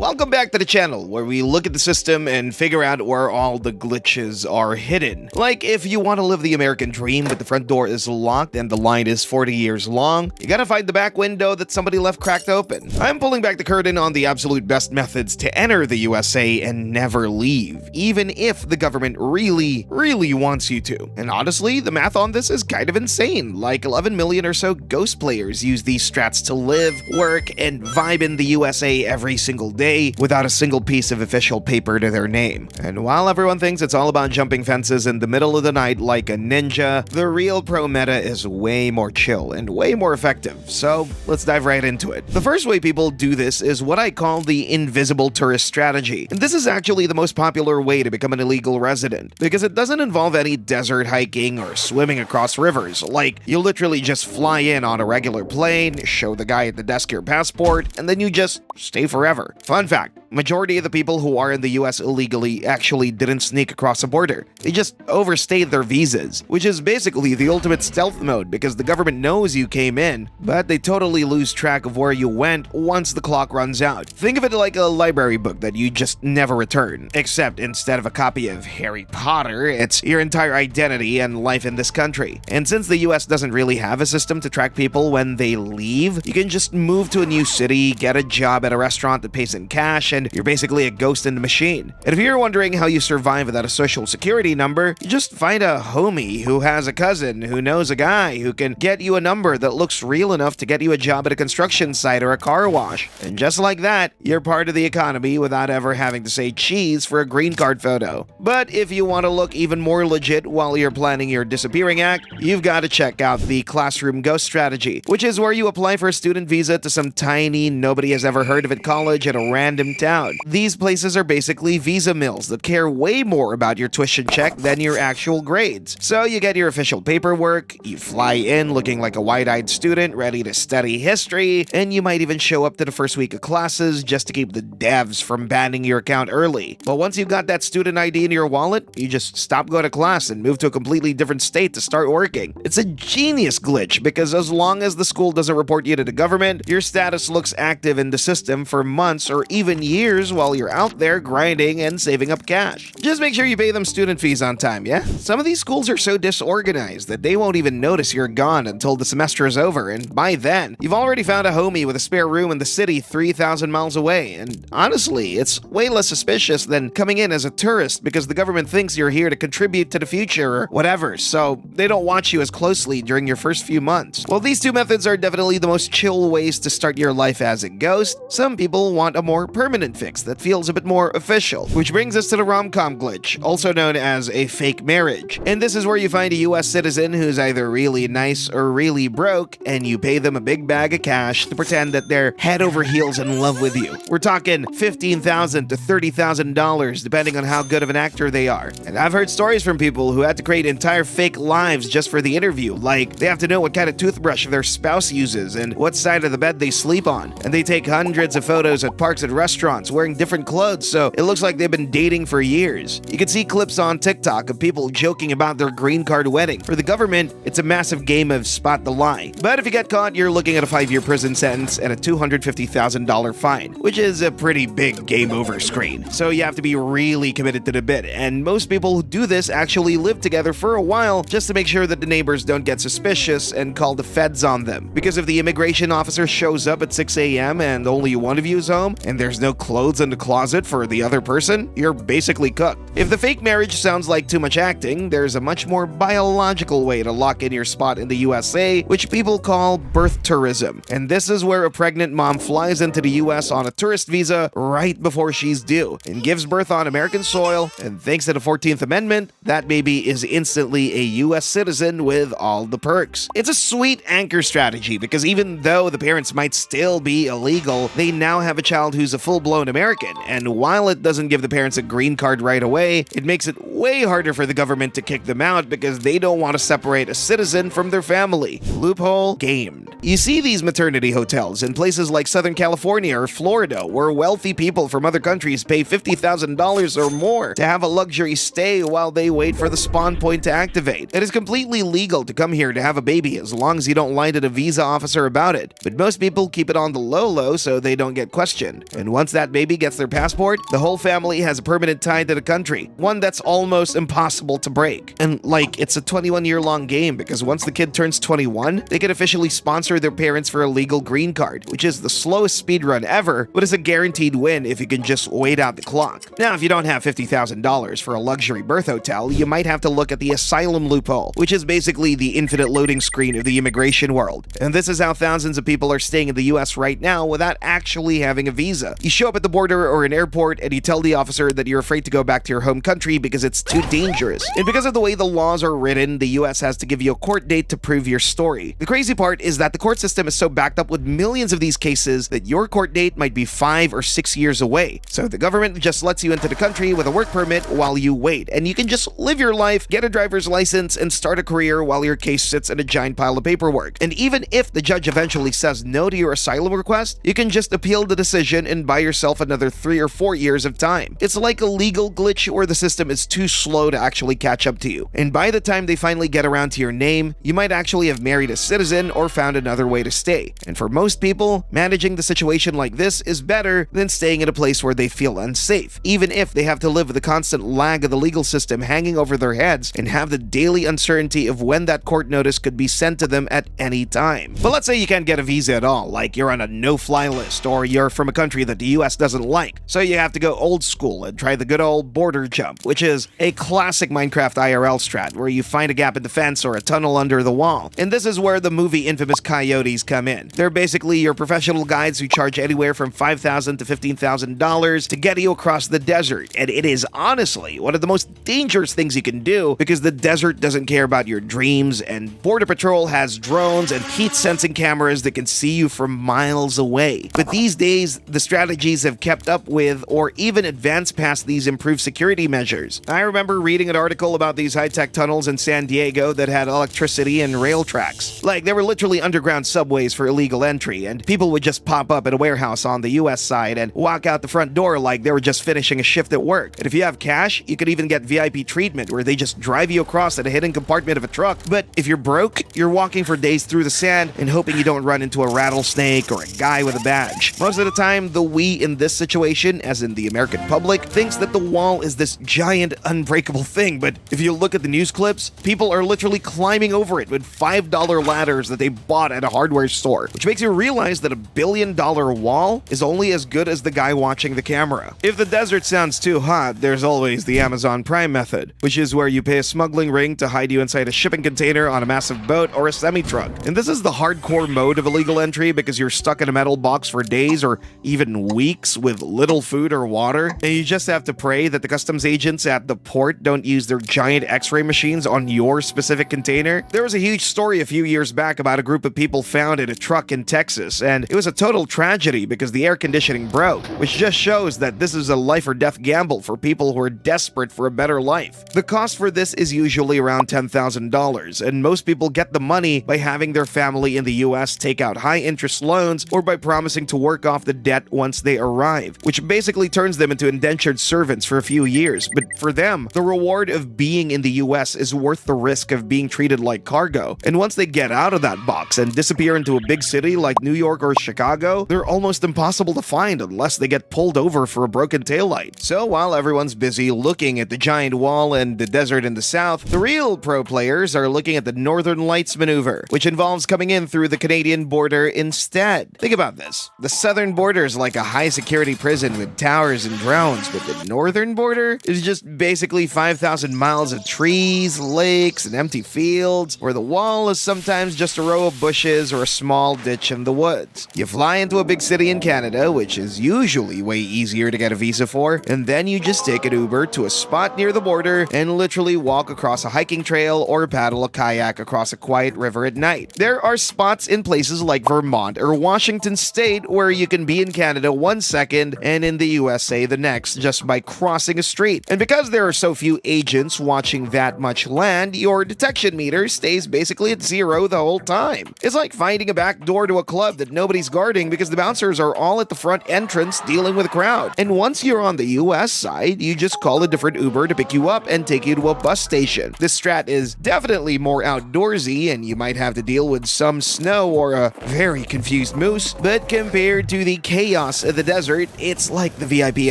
Welcome back to the channel where we look at the system and figure out where all the glitches are hidden. Like if you want to live the American dream but the front door is locked and the line is 40 years long, you gotta find the back window that somebody left cracked open. I'm pulling back the curtain on the absolute best methods to enter the USA and never leave, even if the government really wants you to. And honestly, the math on this is kind of insane. Like 11 million or so Ghost players use these strats to live, work, and vibe in the USA every single day without a single piece of official paper to their name. And while everyone thinks it's all about jumping fences in the middle of the night like a ninja, the real pro meta is way more chill and way more effective. So let's dive right into it. The first way people do this is what I call the invisible tourist strategy. And this is actually the most popular way to become an illegal resident because it doesn't involve any desert hiking or swimming across rivers. Like, you literally just fly in on a regular plane, show the guy at the desk your passport, and then you just stay forever. Fun fact, majority of the people who are in the US illegally actually didn't sneak across a border. They just overstayed their visas, which is basically the ultimate stealth mode because the government knows you came in, but they totally lose track of where you went once the clock runs out. Think of it like a library book that you just never return, except instead of a copy of Harry Potter, it's your entire identity and life in this country. And since the US doesn't really have a system to track people when they leave, you can just move to a new city, get a job at a restaurant that pays in cash, and you're basically a ghost in the machine. And if you're wondering how you survive without a social security number, you just find a homie who has a cousin who knows a guy who can get you a number that looks real enough to get you a job at a construction site or a car wash. And just like that, you're part of the economy without ever having to say cheese for a green card photo. But if you want to look even more legit while you're planning your disappearing act, you've got to check out the Classroom Ghost strategy, which is where you apply for a student visa to some tiny, nobody has ever heard of it college at a random town. These places are basically visa mills that care way more about your tuition check than your actual grades. So you get your official paperwork, you fly in looking like a wide-eyed student ready to study history, and you might even show up to the first week of classes just to keep the devs from banning your account early. But once you've got that student ID in your wallet, you just stop going to class and move to a completely different state to start working. It's a genius glitch because as long as the school doesn't report you to the government, your status looks active in the system for months or even years while you're out there grinding and saving up cash. Just make sure you pay them student fees on time, yeah? Some of these schools are so disorganized that they won't even notice you're gone until the semester is over, and by then, you've already found a homie with a spare room in the city 3,000 miles away. And honestly, it's way less suspicious than coming in as a tourist because the government thinks you're here to contribute to the future or whatever, so they don't watch you as closely during your first few months. While these two methods are definitely the most chill ways to start your life as a ghost, some people want a more permanent fix that feels a bit more official, which brings us to the rom-com glitch, also known as a fake marriage. And this is where you find a US citizen who's either really nice or really broke, and you pay them a big bag of cash to pretend that they're head over heels in love with you. We're talking $15,000 to $30,000 depending on how good of an actor they are. And I've heard stories from people who had to create entire fake lives just for the interview, like they have to know what kind of toothbrush their spouse uses and what side of the bed they sleep on. And they take hundreds of photos at parks and restaurants wearing different clothes so it looks like they've been dating for years. You can see clips on TikTok of people joking about their green card wedding. For the government, it's a massive game of spot the lie. But if you get caught, you're looking at a 5-year prison sentence and a $250,000 fine, which is a pretty big game over screen. So you have to be really committed to the bit, and most people who do this actually live together for a while just to make sure that the neighbors don't get suspicious and call the feds on them. Because if the immigration officer shows up at 6 a.m. and only one of you is home, and there's no clothes in the closet for the other person, you're basically cooked. If the fake marriage sounds like too much acting, there's a much more biological way to lock in your spot in the USA, which people call birth tourism. And this is where a pregnant mom flies into the US on a tourist visa right before she's due and gives birth on American soil, and thanks to the 14th Amendment, that baby is instantly a US citizen with all the perks. It's a sweet anchor strategy because even though the parents might still be illegal, they now have a child who's a full-blown American, and while it doesn't give the parents a green card right away, it makes it way harder for the government to kick them out because they don't want to separate a citizen from their family. Loophole gamed. You see these maternity hotels in places like Southern California or Florida, where wealthy people from other countries pay $50,000 or more to have a luxury stay while they wait for the spawn point to activate. It is completely legal to come here to have a baby as long as you don't lie to the visa officer about it, but most people keep it on the low so they don't get questioned. And once that baby gets their passport, the whole family has a permanent tie to the country, one that's almost impossible to break. And like, it's a 21-year-long game because once the kid turns 21, they can officially sponsor their parents for a legal green card, which is the slowest speedrun ever, but is a guaranteed win if you can just wait out the clock. Now, if you don't have $50,000 for a luxury birth hotel, you might have to look at the asylum loophole, which is basically the infinite loading screen of the immigration world. And this is how thousands of people are staying in the US right now without actually having a visa. You show up at the border or an airport and you tell the officer that you're afraid to go back to your home country because it's too dangerous. And because of the way the laws are written, the US has to give you a court date to prove your story. The crazy part is that the court system is so backed up with millions of these cases that your court date might be 5 or 6 years away. So the government just lets you into the country with a work permit while you wait, and you can just live your life, get a driver's license, and start a career while your case sits in a giant pile of paperwork. And even if the judge eventually says no to your asylum request, you can just appeal the decision and buy yourself another 3 or 4 years of time. It's like a legal glitch where the system is too slow to actually catch up to you. And by the time they finally get around to your name, you might actually have married a citizen or found another way to stay. And for most people, managing the situation like this is better than staying in a place where they feel unsafe, even if they have to live with the constant lag of the legal system hanging over their heads and have the daily uncertainty of when that court notice could be sent to them at any time. But let's say you can't get a visa at all, like you're on a no-fly list or you're from a country that the US doesn't like, so you have to go old school and try the good old border jump, which is a classic Minecraft IRL strat where you find a gap in the fence or a tunnel under the wall. And this is where the movie Infamous Coyotes come in. They're basically your professional guides who charge anywhere from $5,000 to $15,000 to get you across the desert, and it is honestly one of the most dangerous things you can do because the desert doesn't care about your dreams, and Border Patrol has drones and heat-sensing cameras that can see you from miles away. But these days, the strategies have kept up with or even advanced past these improved security measures. I remember reading an article about these high-tech tunnels in San Diego that had electricity and rail tracks. Like, they were literally underground subways for illegal entry, and people would just pop up at a warehouse on the US side and walk out the front door like they were just finishing a shift at work. And if you have cash, you could even get VIP treatment where they just drive you across at a hidden compartment of a truck. But if you're broke, you're walking for days through the sand and hoping you don't run into a rattlesnake or a guy with a badge. Most of the time, the we in this situation, as in the American public, thinks that the wall is this giant unbreakable thing, but if you look at the news clips, people are literally climbing over it with $5 ladders that they bought at a hardware store, which makes you realize that $1 billion wall is only as good as the guy watching the camera. If the desert sounds too hot, there's always the Amazon Prime method, which is where you pay a smuggling ring to hide you inside a shipping container on a massive boat or a semi-truck. And this is the hardcore mode of illegal entry because you're stuck in a metal box for days or even weeks with little food or water, and you just have to pray that the customs agents at the port don't use their giant x-ray machines on your specific container. There was a huge story a few years back about a group of people found in a truck in Texas, and it was a total tragedy because the air conditioning broke, which just shows that this is a life or death gamble for people who are desperate for a better life. The cost for this is usually around $10,000, and most people get the money by having their family in the US take out high-interest loans or by promising to work off the debt once they arrive, which basically turns them into indentured servants for a few years. But for them, the reward of being in the US is worth the risk of being treated like cargo. And once they get out of that box and disappear into a big city like New York or Chicago, they're almost impossible to find unless they get pulled over for a broken taillight. So while everyone's busy looking at the giant wall and the desert in the south, the real pro players are looking at the Northern Lights maneuver, which involves coming in through the Canadian border instead. Think about this. The southern border is like a high-security prison with towers and drones, but the northern border is just basically 5,000 miles of trees, lakes, and empty fields, where the wall is sometimes just a row of bushes or a small ditch in the woods. You fly into a big city in Canada, which is usually way easier to get a visa for, and then you just take an Uber to a spot near the border and literally walk across a hiking trail or paddle a kayak across a quiet river at night. There are spots in places like Vermont or Washington State where you can be in Canada 1 second and in the USA the next just by crossing a street. And because there are so few agents watching that much land, your detection meter stays basically at 0 the whole time. It's It's like finding a back door to a club that nobody's guarding because the bouncers are all at the front entrance dealing with a crowd. And once you're on the US side, you just call a different Uber to pick you up and take you to a bus station. This strat is definitely more outdoorsy, and you might have to deal with some snow or a very confused moose, but compared to the chaos of the desert, it's like the VIP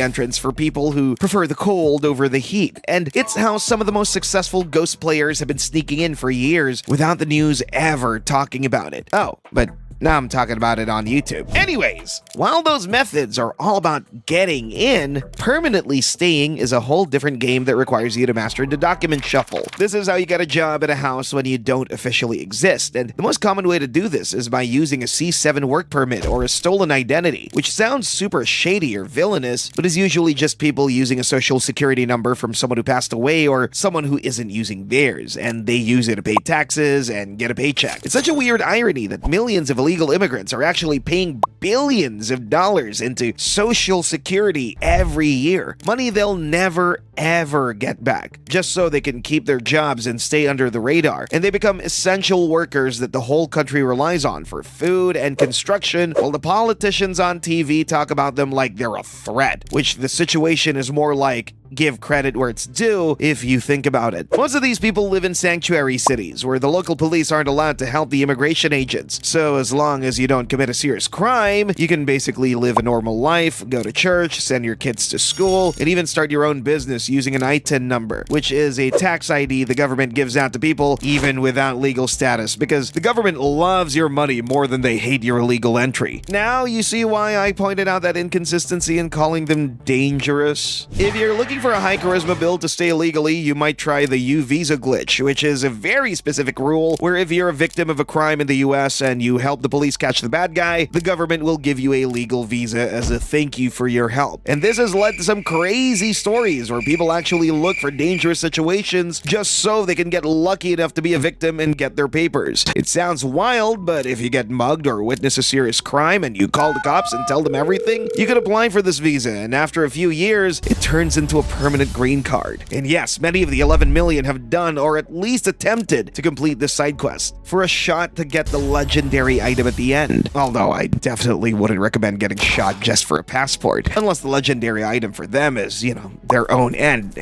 entrance for people who prefer the cold over the heat. And it's how some of the most successful Ghost players have been sneaking in for years without the news ever talking about it. Oh, but now I'm talking about it on YouTube. Anyways, while those methods are all about getting in, permanently staying is a whole different game that requires you to master the document shuffle. This is how you get a job at a house when you don't officially exist, and the most common way to do this is by using a C7 work permit or a stolen identity, which sounds super shady or villainous, but is usually just people using a social security number from someone who passed away or someone who isn't using theirs, and they use it to pay taxes and get a paycheck. It's such a weird irony that millions of illegal immigrants are actually paying billions of dollars into Social Security every year. Money they'll never ever get back, just so they can keep their jobs and stay under the radar. And they become essential workers that the whole country relies on for food and construction, while the politicians on TV talk about them like they're a threat, which the situation is more like give credit where it's due if you think about it. Most of these people live in sanctuary cities where the local police aren't allowed to help the immigration agents. So as long as you don't commit a serious crime, you can basically live a normal life, go to church, send your kids to school, and even start your own business using an ITIN number, which is a tax ID the government gives out to people even without legal status, because the government loves your money more than they hate your illegal entry. Now you see why I pointed out that inconsistency in calling them dangerous. If you're looking for a high charisma build to stay legally, you might try the U visa glitch, which is a very specific rule where if you're a victim of a crime in the US and you help the police catch the bad guy, the government will give you a legal visa as a thank you for your help. And this has led to some crazy stories where people actually look for dangerous situations just so they can get lucky enough to be a victim and get their papers. It sounds wild, but if you get mugged or witness a serious crime and you call the cops and tell them everything, you can apply for this visa, and after a few years, it turns into a permanent green card. And yes, many of the 11 million have done or at least attempted to complete this side quest for a shot to get the legendary item at the end. Although I definitely wouldn't recommend getting shot just for a passport, unless the legendary item for them is, their own end.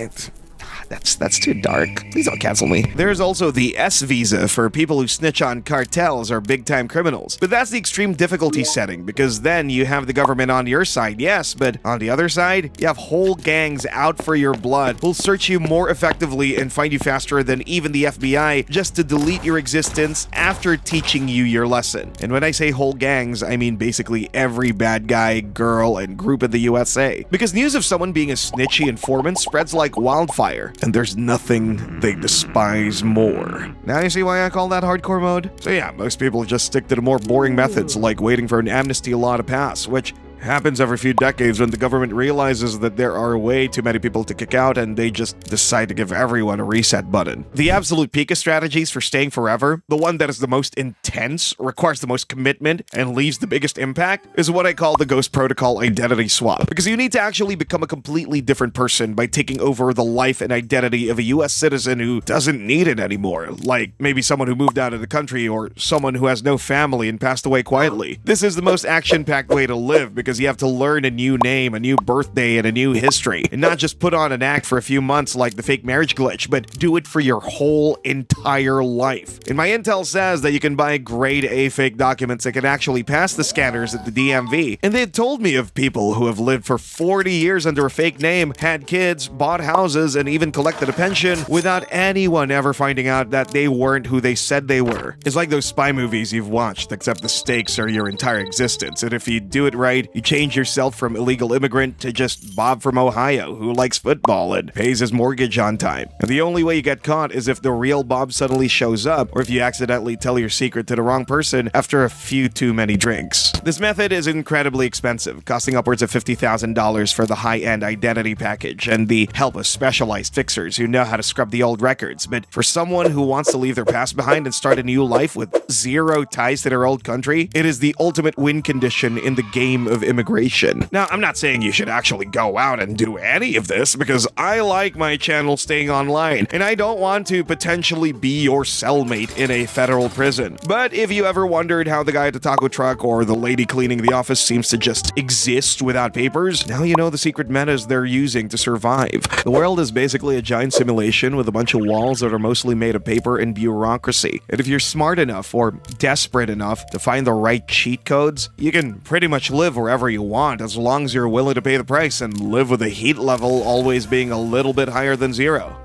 That's too dark. Please don't cancel me. There's also the S visa for people who snitch on cartels or big-time criminals. But that's the extreme difficulty setting, because then you have the government on your side, yes, but on the other side, you have whole gangs out for your blood who'll search you more effectively and find you faster than even the FBI just to delete your existence after teaching you your lesson. And when I say whole gangs, I mean basically every bad guy, girl, and group in the USA. Because news of someone being a snitchy informant spreads like wildfire, and there's nothing they despise more. Now you see why I call that hardcore mode? So yeah, most people just stick to the more boring methods like waiting for an amnesty law to pass, which happens every few decades when the government realizes that there are way too many people to kick out and they just decide to give everyone a reset button. The absolute peak of strategies for staying forever, the one that is the most intense, requires the most commitment, and leaves the biggest impact, is what I call the Ghost Protocol identity swap. Because you need to actually become a completely different person by taking over the life and identity of a US citizen who doesn't need it anymore, like maybe someone who moved out of the country or someone who has no family and passed away quietly. This is the most action-packed way to live because you have to learn a new name, a new birthday, and a new history, and not just put on an act for a few months like the fake marriage glitch, but do it for your whole entire life. And my intel says that you can buy grade A fake documents that can actually pass the scanners at the DMV, and they've told me of people who have lived for 40 years under a fake name, had kids, bought houses, and even collected a pension without anyone ever finding out that they weren't who they said they were. It's like those spy movies you've watched, except the stakes are your entire existence, and if you do it right, you change yourself from illegal immigrant to just Bob from Ohio who likes football and pays his mortgage on time. And the only way you get caught is if the real Bob suddenly shows up, or if you accidentally tell your secret to the wrong person after a few too many drinks. This method is incredibly expensive, costing upwards of $50,000 for the high-end identity package and the help of specialized fixers who know how to scrub the old records. But for someone who wants to leave their past behind and start a new life with zero ties to their old country, it is the ultimate win condition in the game of immigration. Now, I'm not saying you should actually go out and do any of this because I like my channel staying online and I don't want to potentially be your cellmate in a federal prison. But if you ever wondered how the guy at the taco truck or the lady cleaning the office seems to just exist without papers, now you know the secret metas they're using to survive. The world is basically a giant simulation with a bunch of walls that are mostly made of paper and bureaucracy. And if you're smart enough or desperate enough to find the right cheat codes, you can pretty much live wherever you want as long as you're willing to pay the price and live with a heat level always being a little bit higher than 0.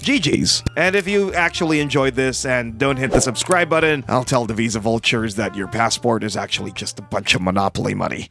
GG's. And if you actually enjoyed this and don't hit the subscribe button, I'll tell the Visa vultures that your passport is actually just a bunch of Monopoly money.